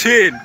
Machine.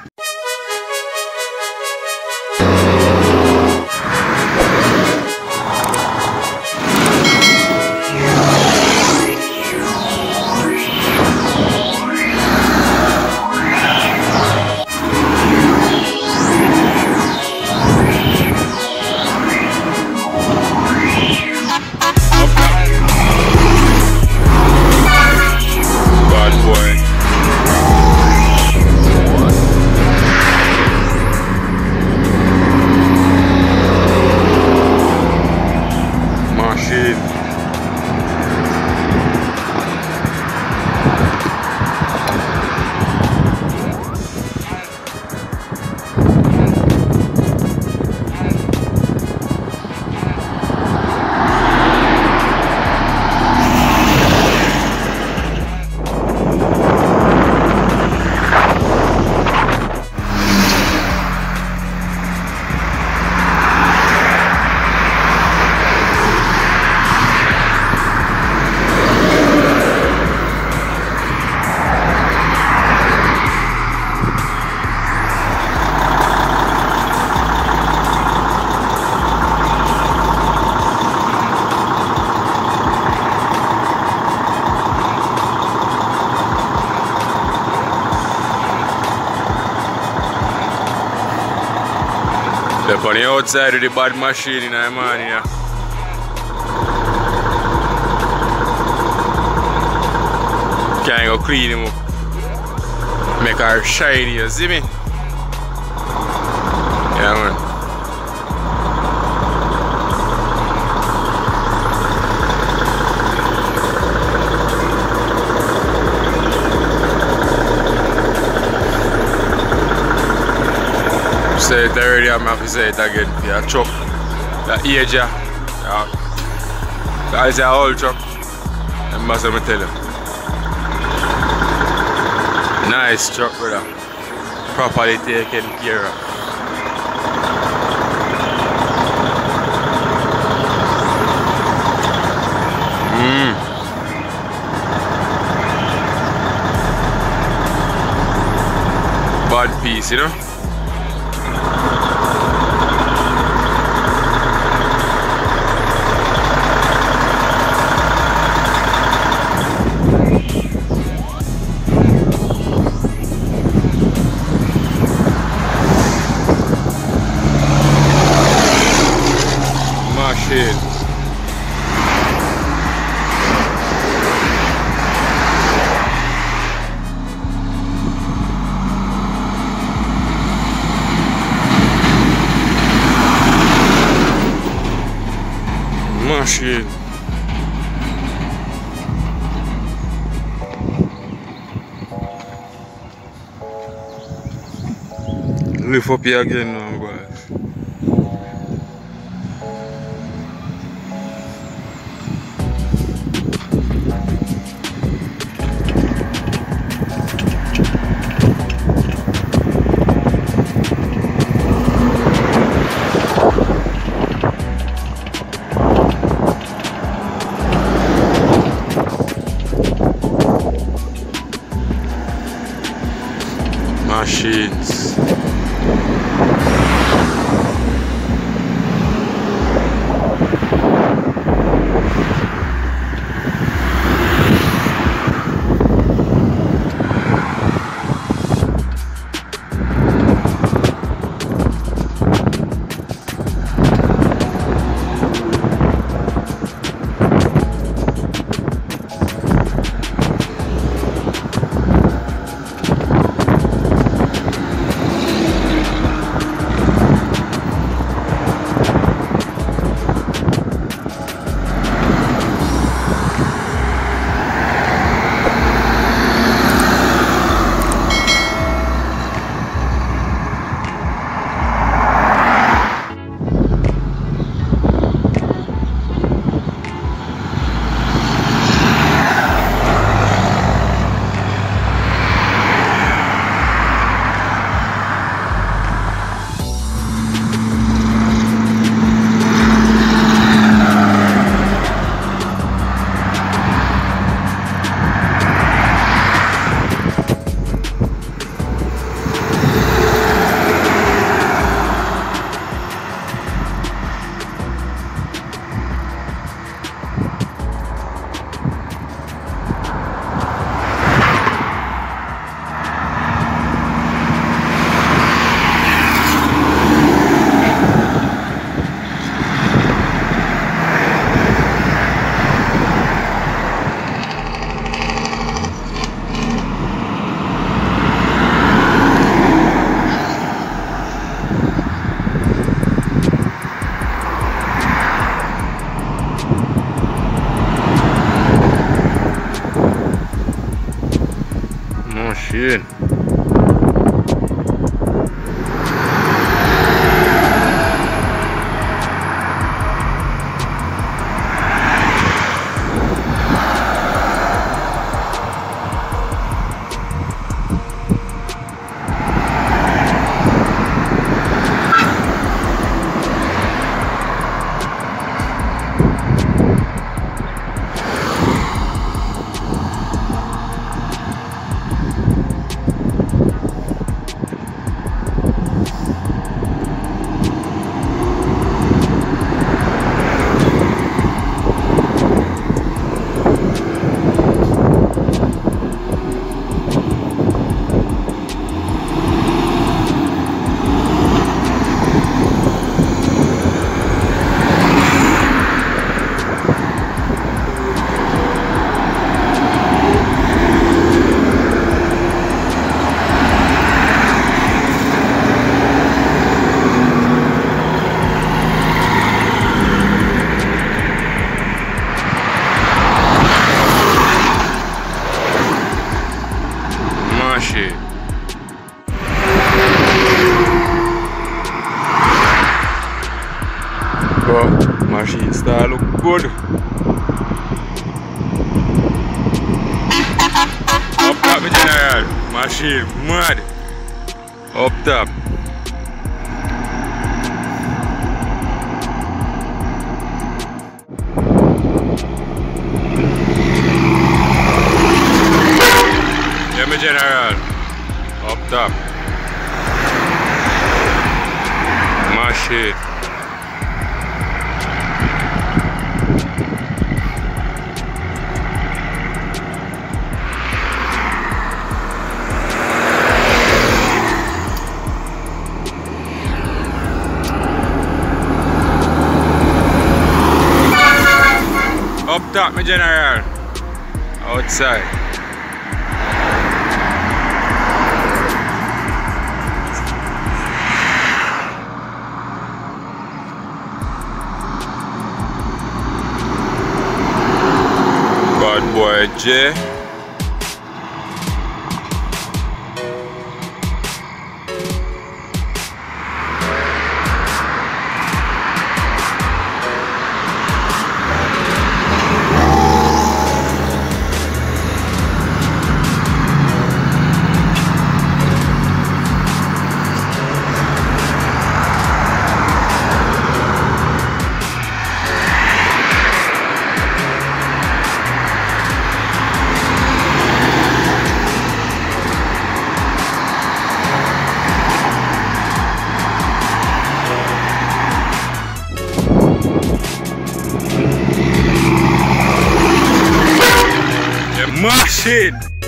They're on the outside of the bad machine in the morning. Yeah. Can't go clean him up. Make her shiny, you see me? Yeah, man. Say it already, I'm have to say it again. Yeah, truck. The age, yeah. That is an old truck. I must have tell you. Nice truck, brother. Properly taken care of. Bad piece, you know? Machine. Machine. Lift up here again now, boys. Machines. Machine. Machine. Bro, machine style look good. Up top, my general. Machine mad. Up top. Yeah, my general. Up top. Machine. Up top, my general. Outside. Bad boy J. Machine.